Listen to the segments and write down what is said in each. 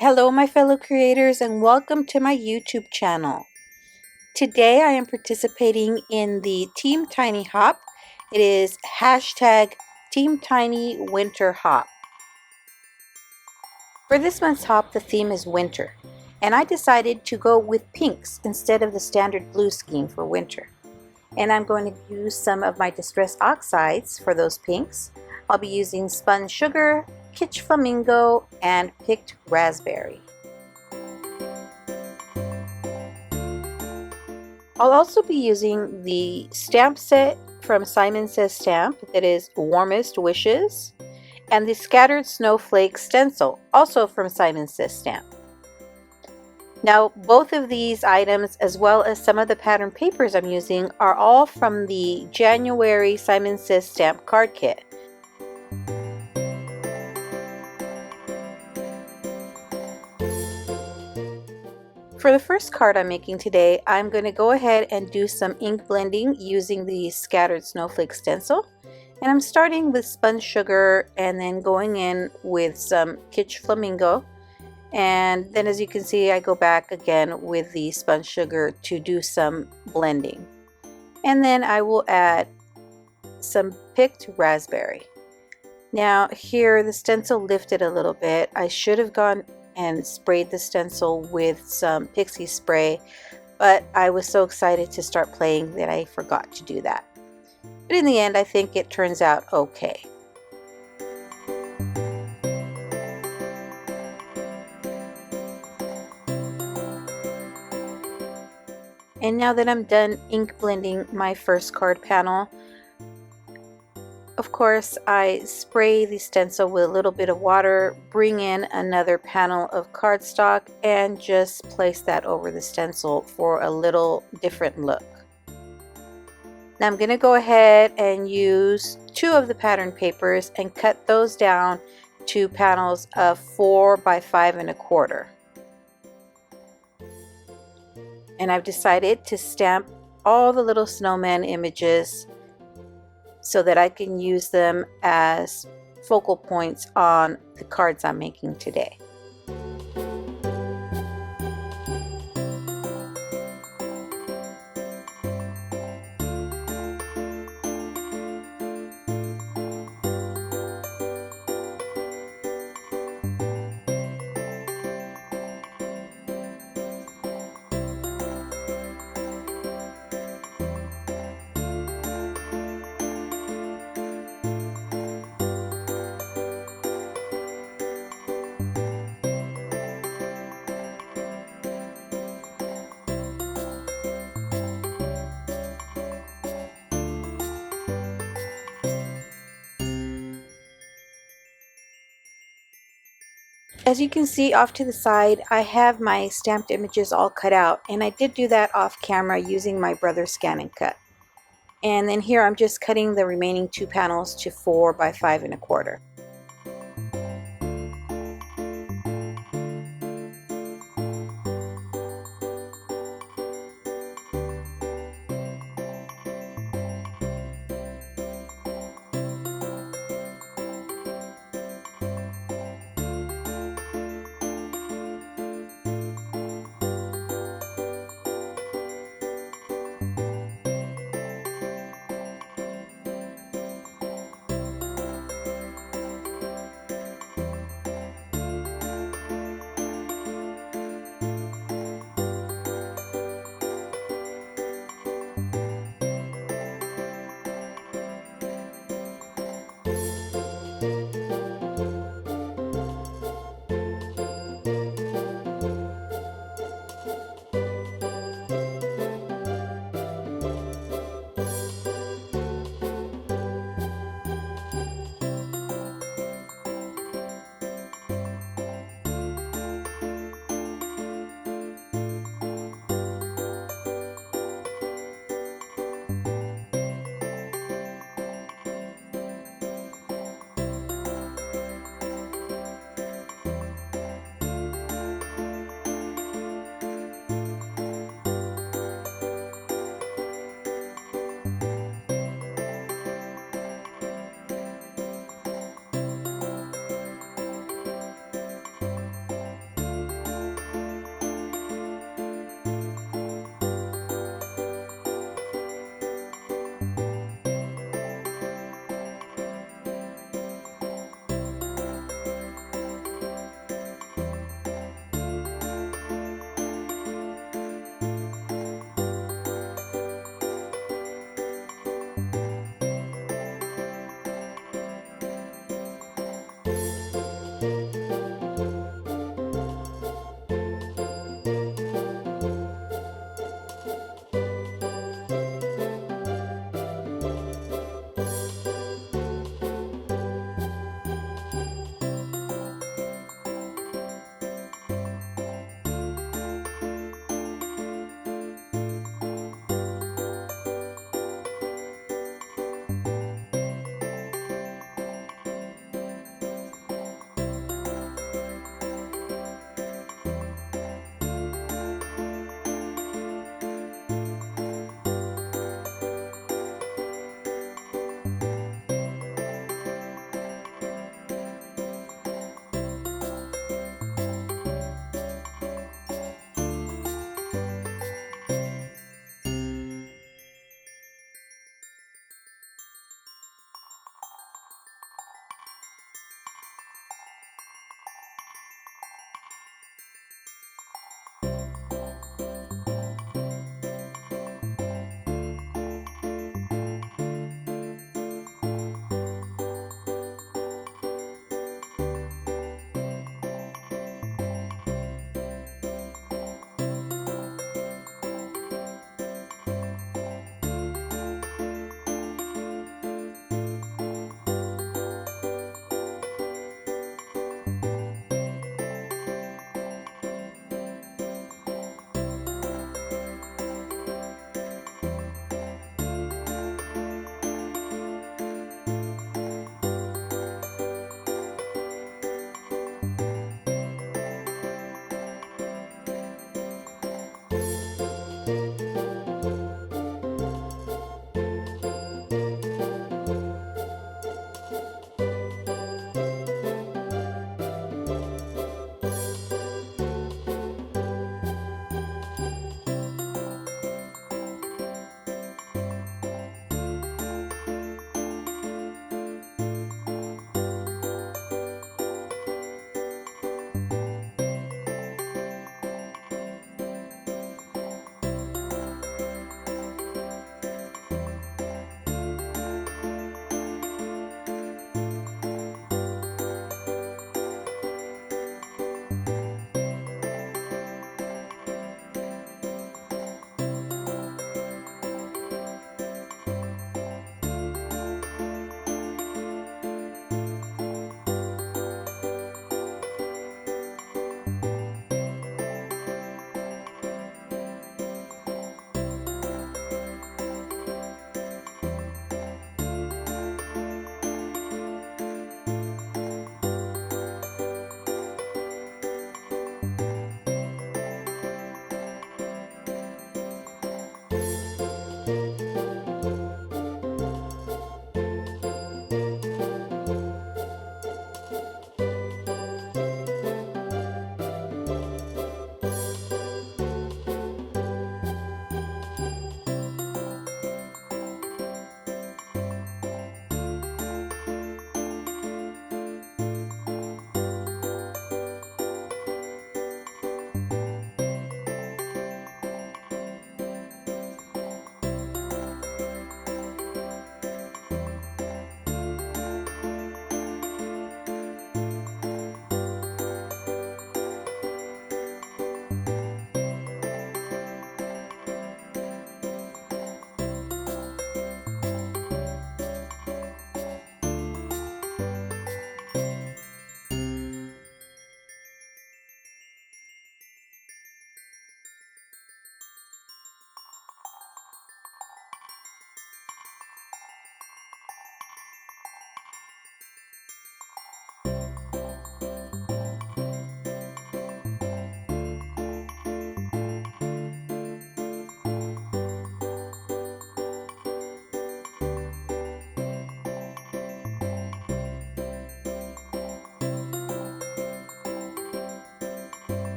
Hello, my fellow creators, and welcome to my YouTube channel. Today I am participating in the Team Tiny Hop. It is hashtag Team Tiny Winter Hop. For this month's hop, the theme is winter, and I decided to go with pinks instead of the standard blue scheme for winter. And I'm going to use some of my distress oxides for those pinks. I'll be using spun sugar, kitsch flamingo, and picked raspberry. I'll also be using the stamp set from Simon Says Stamp that is Warmest Wishes, and the Scattered Snowflake stencil, also from Simon Says Stamp. Now, both of these items, as well as some of the pattern papers I'm using, are all from the January Simon Says Stamp card kit. For the first card I'm making today, I'm going to go ahead and do some ink blending using the Scattered Snowflake stencil. And I'm starting with spun sugar and then going in with some kitsch flamingo. And then as you can see, I go back again with the spun sugar to do some blending. And then I will add some picked raspberry. Now here the stencil lifted a little bit. I should have gone and sprayed the stencil with some pixie spray, but I was so excited to start playing that I forgot to do that. But in the end, I think it turns out okay. And now that I'm done ink blending my first card panel, of course, I spray the stencil with a little bit of water, bring in another panel of cardstock, and just place that over the stencil for a little different look. Now I'm going to go ahead and use two of the pattern papers and cut those down to panels of 4 by 5 1/4. And I've decided to stamp all the little snowman images so that I can use them as focal points on the cards I'm making today. As you can see off to the side, I have my stamped images all cut out, and I did do that off camera using my brother's Scan and Cut. And then here I'm just cutting the remaining two panels to 4 by 5 1/4.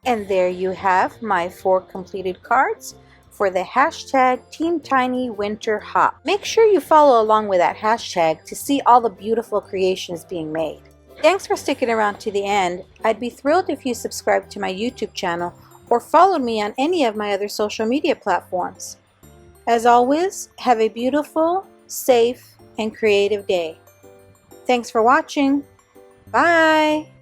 And there you have my 4 completed cards for the hashtag Team Tiny Winter Hop. Make sure you follow along with that hashtag to see all the beautiful creations being made. Thanks for sticking around to the end. I'd be thrilled if you subscribed to my YouTube channel or followed me on any of my other social media platforms. As always, have a beautiful, safe, and creative day. Thanks for watching. Bye!